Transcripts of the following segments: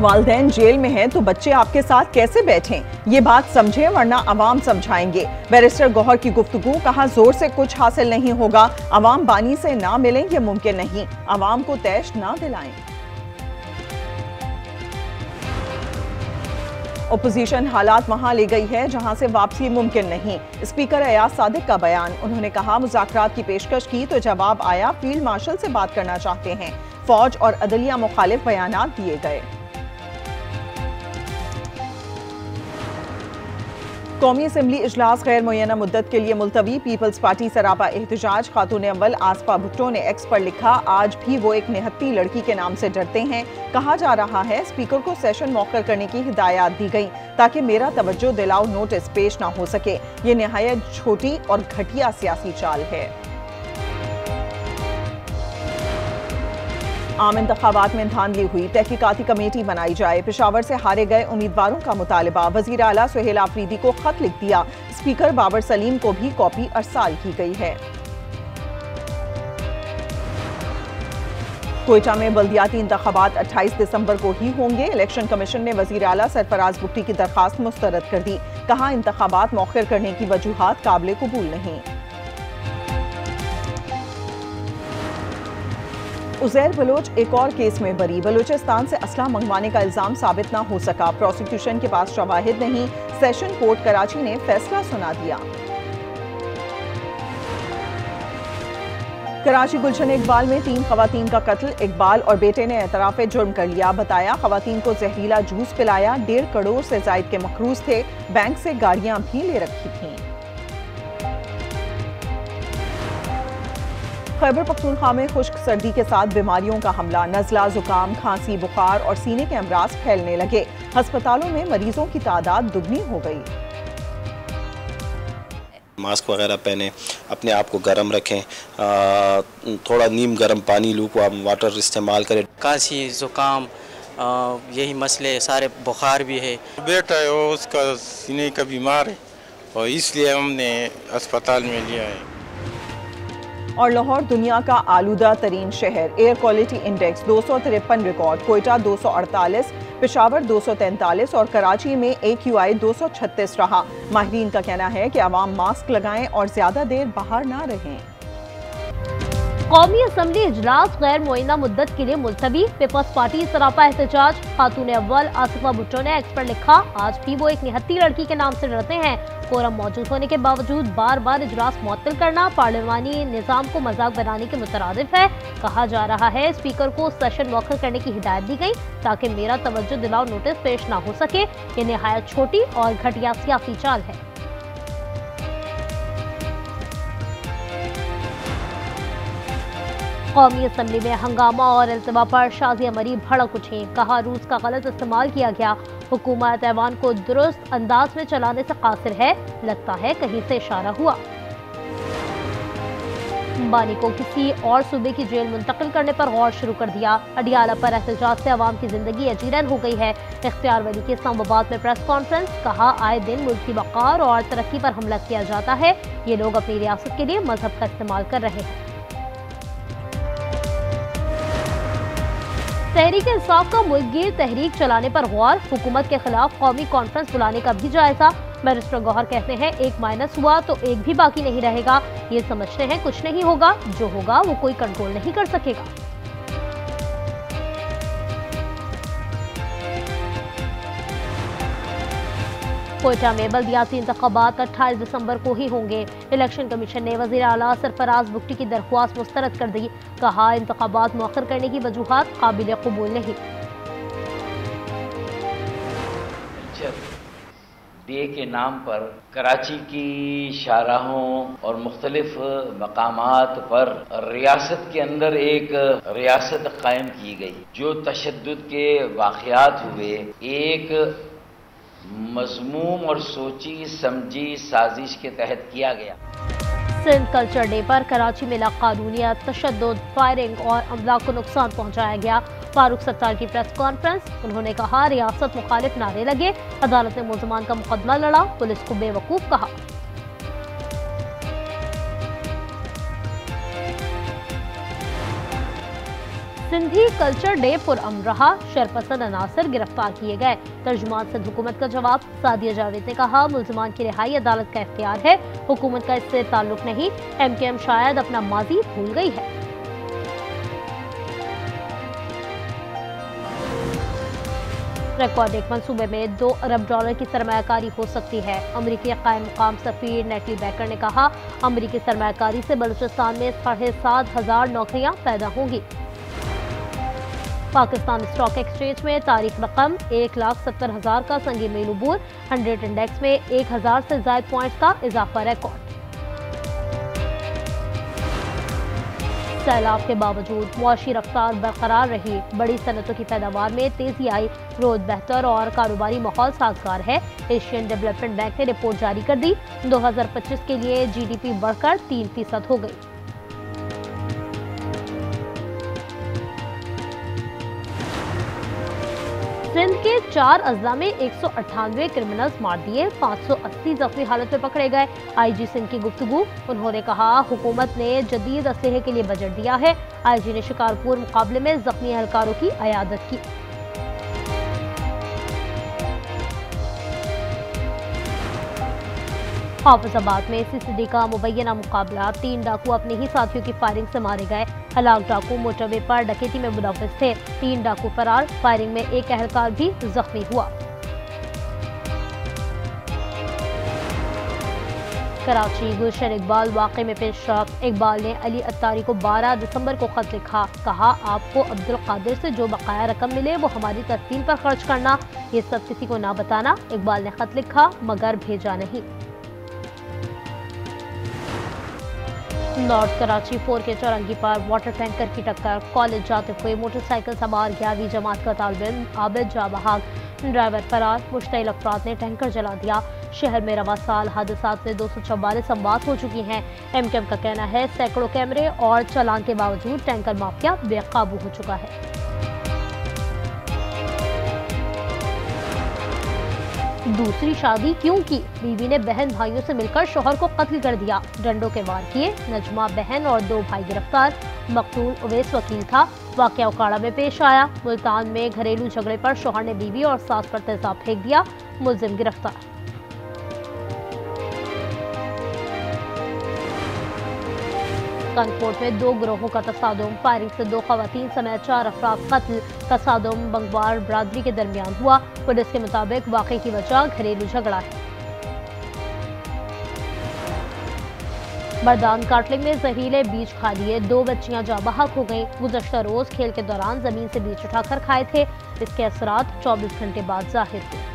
वालिदैन जेल में हैं तो बच्चे आपके साथ कैसे बैठें? ये बात समझें वरना अवाम समझाएंगे। बैरिस्टर गौहर की गुफ्तगू, कहा जोर से कुछ हासिल नहीं होगा, अवाम बानी से ना मिलें ये मुमकिन नहीं, अवाम को तैश ना दिलाएं। ओपोजिशन हालात वहां ले गई है जहां से वापसी मुमकिन नहीं। स्पीकर अयाज सादिक का बयान, उन्होंने कहा मुज़ाकरात की पेशकश की तो जवाब आया, फील्ड मार्शल से बात करना चाहते हैं। फौज और अदलिया मुखालिफ बयानात दिए गए। कौमी असम्बली इजलास गैर मुय्यना मुद्दत के लिए मुलतवी, पीपल्स पार्टी सरापा एहतजाज। खातून अव्वल आसफा भुट्टो ने एक्स पर लिखा, आज भी वो एक निहत्ती लड़की के नाम से डरते हैं। कहा जा रहा है स्पीकर को सेशन मौखर करने की हिदायत दी गई ताकि मेरा तवज्जो दिलाओ नोटिस पेश ना हो सके। ये निहायत छोटी और घटिया सियासी चाल है। आम इंतखाबात में धांधली हुई, तहकीकाती कमेटी बनाई जाए। पेशावर से हारे गए उम्मीदवारों का मुतालबा, वजीर आला सुहेल आफरीदी को खत लिख दिया। स्पीकर बाबर सलीम को भी कॉपी अरसाल की गई है। कोयटा में बल्दियाती इंतखाबात 28 दिसंबर को ही होंगे। इलेक्शन कमीशन ने वजीर आला सरफराज बुट्टी की दरखास्त मुस्तरद कर दी। कहा इंतखाबात मौखर करने की वजूहात काबिल कबूल नहीं। उजैर बलोच एक और केस में बरी, बलूचिस्तान से असला मंगवाने का इल्जाम साबित न हो सका। प्रोसिक्यूशन के पास शवाहिद नहीं, सेशन कोर्ट कराची ने फैसला सुना दिया। कराची गुलशन इकबाल में 3 खवातीन का कत्ल, इकबाल और बेटे ने एतराफ़े जुर्म कर लिया। बताया खवातीन को जहरीला जूस पिलाया, 1.5 करोड़ से जायद के मखरूज थे, बैंक से गाड़ियां भी ले रखी थीं। खैबर पख्तूनख्वा में खुश्क सर्दी के साथ बीमारियों का हमला, नज़ला, जुकाम, खांसी, बुखार और सीने के अमराज फैलने लगे। अस्पतालों में मरीजों की तादाद दुगनी हो गई। मास्क वगैरह पहने, अपने आप को गर्म रखें, थोड़ा नीम गर्म पानी लूकवार्म वाटर इस्तेमाल करें। खांसी, जुकाम, यही मसले सारे, बुखार भी है। बेटा है वो, उसका सीने का बीमार है और इसलिए हमने अस्पताल में लिया है। और लाहौर दुनिया का आलूदा तरीन शहर, air quality index 253 record, Quetta 248, Peshawar 243 और कराची में AQI 236 रहा। माहिरीन का कहना है कि आवाम मास्क लगाएं और ज्यादा देर बाहर ना रहें। कौमी असम्बली इजलास गैर मुय्यना मुद्दत के लिए मुलतवी, पीपल्स पार्टी सरापा एहतजाज। खातून अव्वल आसफा भुट्टो ने एक्स पर लिखा, आज भी वो एक निहत्ती लड़की के नाम से डरते हैं। कोरम मौजूद होने के बावजूद बार बार इजलास मुअत्तल करना पार्लिमानी निज़ाम को मजाक बनाने के मुतरादिफ है। कहा जा रहा है स्पीकर को सेशन मौखर करने की हिदायत दी गई ताकि मेरा तवज्जो दिलाओ नोटिस पेश ना हो सके। ये निहायत छोटी और घटिया सियासी चाल है। कौमी असम्बली में हंगामा और इल्तिवा पर शाज़िया मरीम भड़क उठी। कहा रूस का गलत इस्तेमाल किया गया, हुकूमत ऐवान को दुरुस्त अंदाज में चलाने से कासिर है, लगता है कहीं से इशारा हुआ। बानी को किसी और सूबे की जेल मुंतकिल करने पर गौर शुरू कर दिया। अडियाला पर एहतजाज से अवाम की जिंदगी अजीरन हो गई है। इख्तियार वली की इस्लामाबाद में प्रेस कॉन्फ्रेंस, कहा आए दिन मुल्क की वक़ार और तरक्की पर हमला किया जाता है, ये लोग अपनी रियासत के लिए मजहब का इस्तेमाल कर रहे हैं। तहरीक इंसाफ का मुल्कगीर तहरीक चलाने पर गौर, हुकूमत के खिलाफ कौमी कॉन्फ्रेंस बुलाने का भी जायजा। बैरिस्टर गौहर कहते हैं 1 माइनस हुआ तो 1 भी बाकी नहीं रहेगा। ये समझते हैं कुछ नहीं होगा, जो होगा वो कोई कंट्रोल नहीं कर सकेगा। कोयटा में बल्दियाती इंतखाबात 28 दिसंबर को ही होंगे। इलेक्शन कमीशन ने वज़ीर आला सरफराज बुट्टी की दरख्वास्त मुस्तरद कर दी। कहा इंतखाबात मौखर करने की वजूहात काबिल कबूल नहीं। डे के नाम पर कराची की शाहराहों और मुख्तलिफ मकामात पर रियासत के अंदर एक रियासत कायम की गई। जो तशद्दुद के वाक़यात हुए, एक मज़मूम और सोची समझी साजिश के तहत किया गया। सिंध कल्चर डे पर कराची में लाक़ानूनियत, तशद्दुद, फायरिंग और अमला को नुकसान पहुंचाया गया। फारूक सत्तार की प्रेस कॉन्फ्रेंस, उन्होंने कहा रियासत मुखालिफ नारे लगे, अदालत ने मुल्ज़मान का मुकदमा लड़ा, पुलिस को बेवकूफ़ कहा। सिंधी कल्चर डे पुरअमन रहा, शरपसंद अनासर गिरफ्तार किए गए। तर्जुमान सिंध हुकूमत का जवाब, सादिया जावेद ने कहा मुल्जिमान की रिहाई अदालत का इख्तियार है, हुकूमत का इससे ताल्लुक नहीं, MKM शायद अपना माजी भूल गई है। रिकॉर्ड एक मंसूबे में $2 अरब की सरमायाकारी हो सकती है। अमरीकी कायम मुकाम सफीर नेटली बैकर ने कहा अमरीकी सरमायाकारी से बलूचिस्तान में 7,500 नौकरियां पैदा होंगी। पाकिस्तान स्टॉक एक्सचेंज में तारीख रकम 1,70,000 का संगी मील उबूर, 100 इंडेक्स में 1,000 से ज्यादा पॉइंट्स का इजाफा रिकॉर्ड। सैलाब के बावजूद मुआशी रफ्तार बरकरार रही, बड़ी सनतों की पैदावार में तेजी आई, रोज बेहतर और कारोबारी माहौल साजगार है। एशियन डेवलपमेंट बैंक ने रिपोर्ट जारी कर दी, 2025 के लिए GDP बढ़कर 3% हो गई। सिंध के 4 अजला में 198 क्रिमिनल्स मार दिए, 580 जख्मी हालत में पकड़े गए। IG सिंध की गुफ्तगू, उन्होंने कहा हुकूमत ने जदीद असलहे के लिए बजट दिया है। IG ने शिकारपुर मुकाबले में जख्मी एहलकारों की अयादत की। हाफिजाबाद में CCD का मुबैना मुकाबला, 3 डाकू अपने ही साथियों की फायरिंग से मारे गए। हलाक डाकू मोटरवे पर डकैती में मुलव्वस थे, 3 डाकू फरार, फायरिंग में एक एहलकार भी जख्मी हुआ। कराची गुलशन इकबाल वाक़े में पेशरफ, इकबाल ने अली अत्तारी को 12 दिसंबर को खत लिखा, कहा आपको अब्दुल कादिर से जो बकाया रकम मिले वो हमारी तस्कीन पर खर्च करना, ये सब किसी को ना बताना। इकबाल ने खत लिखा मगर भेजा नहीं। नॉर्थ कराची 4 के चौरंगी पर वाटर टैंकर की टक्कर, कॉलेज जाते हुए मोटरसाइकिल सवार 11वीं जमात का तालिब आबिद जा बहाग, ड्राइवर फरार, मुश्तइल अफराद ने टैंकर जला दिया। शहर में रवा साल हादसात में 244 अमवात हो चुकी हैं। MKM का कहना है सैकड़ों कैमरे और चालान के बावजूद टैंकर माफिया बेकाबू हो चुका है। दूसरी शादी क्यों की, बीवी ने बहन भाइयों से मिलकर शौहर को कत्ल कर दिया, डंडों के वार किए। नजमा बहन और 2 भाई गिरफ्तार, मकतूल उवैस वकील था। वाकया उकाड़ा में पेश आया, मुल्तान में घरेलू झगड़े पर शौहर ने बीवी और सास पर तेजाब फेंक दिया, मुलजिम गिरफ्तार। कनकोट में 2 गिरोहों का तसादुम, फायरिंग से 2 खवातीन समेत 4 अफराद कत्ल। तसादुम बंगवार बरादरी के दरमियान हुआ, पुलिस के मुताबिक वाक़े की वजह घरेलू झगड़ा है। मर्दान काटले में जहरीले बीज खा लिए, 2 बच्चियां जाँ बहक हो गईं। गुज़श्ता रोज खेल के दौरान जमीन से बीज उठाकर खाए थे, इसके असरात 24 घंटे बाद जाहिर हुए।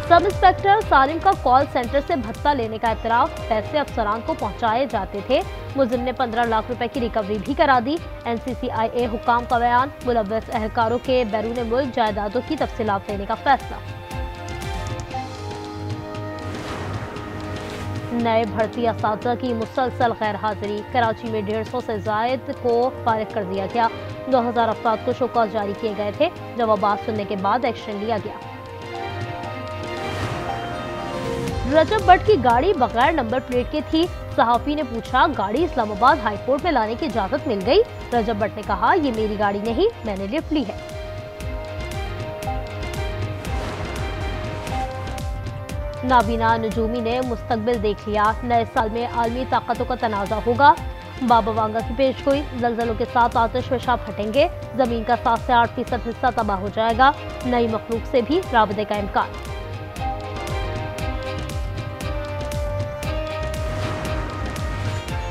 सब इंस्पेक्टर सालिम का कॉल सेंटर से भत्ता लेने का इतराफ, पैसे अफसरान को पहुंचाए जाते थे। मुलजिम ने 15 लाख रुपए की रिकवरी भी करा दी। NCCIA हुकाम का बयान, मुलव्वस एहलकारों के बैरून मुल्क जायदादों की तफसीलात लेने का फैसला। नए भर्ती असातिज़ा की मुसलसल गैर हाजिरी, कराची में 150 से जायद को फारिग कर दिया गया। 2000 अफराद को शोकॉज जारी किए गए थे, जवाबात सुनने के बाद एक्शन लिया गया। रजब भट्ट की गाड़ी बगैर नंबर प्लेट की थी, सहाफी ने पूछा गाड़ी इस्लामाबाद हाई कोर्ट में लाने की इजाजत मिल गई। रजब भट्ट ने कहा ये मेरी गाड़ी नहीं, मैंने लिफ्ट ली है। नाबीना नजूमी ने मुस्तकबिल देख लिया, नए साल में आलमी ताकतों का तनाज़ा होगा। बाबा वांगा की पेशगोई, ज़लज़लों के साथ आतिश पेशाब फटेंगे, जमीन का 7 से 8% हिस्सा तबाह हो जाएगा, नई मखलूक से भी राबते का इम्कान।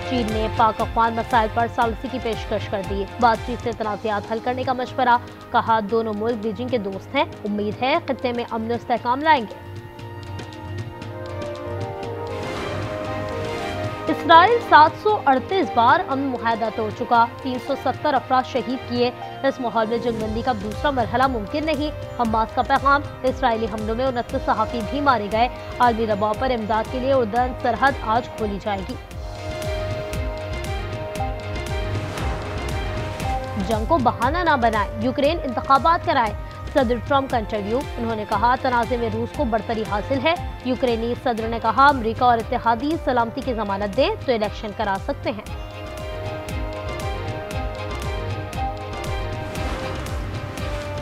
चीन ने पाक अफगान मसाइल पर सालसी की पेशकश कर दी, बातचीत से तनाज़ात हल करने का मशवरा, कहा दोनों मुल्क बीजिंग के दोस्त हैं, उम्मीद है खित्ते में अमन इस्तेहकाम लाएंगे। इसराइल 738 बार अमन मुआहदा तोड़ चुका, 370 अफराद शहीद किए। इस माहौल में जंगबंदी का दूसरा मरहला मुमकिन नहीं। हमास का पैगाम, इसराइली हमलों में 29 सहाफ़ी भी मारे गए। आलमी दबाव पर इमदाद के लिए उर्दन सरहद आज खोली जाएगी। जंग को बहाना ना बनाए, यूक्रेन इंतखाबात कराए, सदर ट्रंप का इंटरव्यू। उन्होंने कहा तनाज़े में रूस को बढ़तरी हासिल है। यूक्रेनी सदर ने कहा अमेरिका और इत्तेहादी सलामती की जमानत दें तो इलेक्शन करा सकते हैं।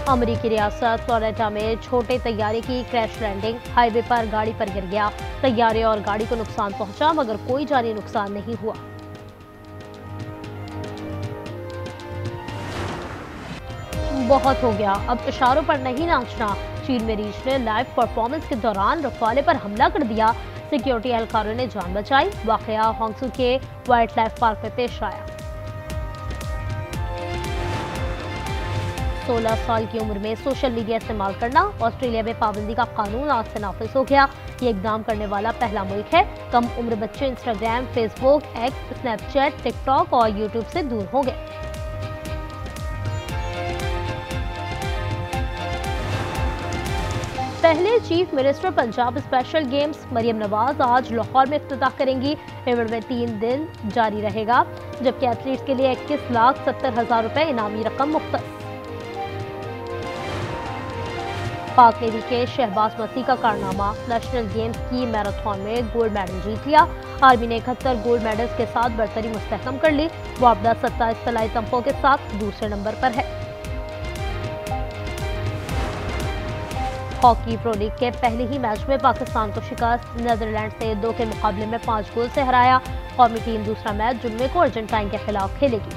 अमेरिकी रियासत फ्लोरिडा में छोटे तैयारे की क्रैश लैंडिंग, हाईवे पर गाड़ी पर गिर गया। तैयारे और गाड़ी को नुकसान पहुंचा मगर कोई जानी नुकसान नहीं हुआ। बहुत हो गया, अब इशारों पर नहीं नाचना। चीन में रीछ ने लाइव परफॉर्मेंस के दौरान रखवाले पर हमला कर दिया। सिक्योरिटी एहलकारों ने जान बचाई। वाकया होंगसू के वाइल्ड लाइफ पार्क में पेश आया। 16 साल की उम्र में सोशल मीडिया इस्तेमाल करना। ऑस्ट्रेलिया में पाबंदी का कानून आज से नाफिज हो गया। ये इकदाम करने वाला पहला मुल्क है। कम उम्र बच्चे Instagram, Facebook, X, Snapchat, TikTok और यूट्यूब से दूर होंगे। पहले chief minister Punjab special games Maryam Nawaz आज लाहौर में इफ्तिताह करेंगी। इवेंट में 3 दिन जारी रहेगा, जबकि एथलीट्स के लिए 21,70,000 रुपए इनामी रकम मुख्तस। पाक नेवी के शहबाज मसीह का कारनामा, नेशनल गेम्स की मैराथन में गोल्ड मेडल जीत लिया। आर्मी ने 71 गोल्ड मेडल्स के साथ बरतरी मुस्तहकम कर ली। वापदा 27 तलाई तमगों के साथ दूसरे नंबर पर है। हॉकी प्रो लीग के पहले ही मैच में पाकिस्तान को शिकस्त। नीदरलैंड से 2 के मुकाबले में 5 गोल से हराया। कौमी टीम दूसरा मैच जुम्मे को अर्जेंटाइन के खिलाफ खेलेगी।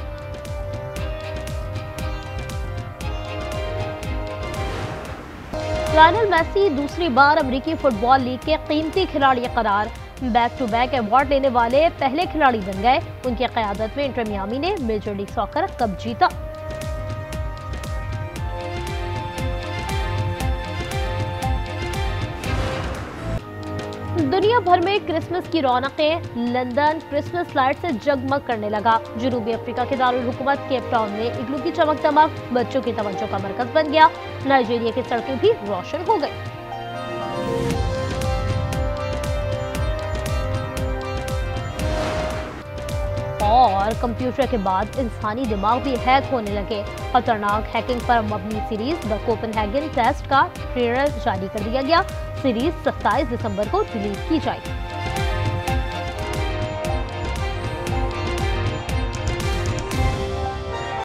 लायनल मेसी दूसरी बार अमेरिकी फुटबॉल लीग के कीमती खिलाड़ी करार। बैक टू बैक अवार्ड लेने वाले पहले खिलाड़ी बन गए। उनकी क़यादत में इंटर मियामी ने मेजर लीग सॉकर कप जीता। दुनिया भर में क्रिसमस की रौनकें। लंदन क्रिसमस लाइट से जगमग करने लगा। जनूबी अफ्रीका के दारुल हुकूमत केप टाउन में इग्लू की चमक दमक बच्चों की तवज्जो का मरकज बन गया। नाइजीरिया की सड़कें भी रोशन हो गई। और कंप्यूटर के बाद इंसानी दिमाग भी हैक होने लगे। खतरनाक हैकिंग पर मबनी सीरीज द कोपेनहेगन टेस्ट का ट्रेलर जारी कर दिया गया। सीरीज 27 दिसंबर को रिलीज की जाएगी।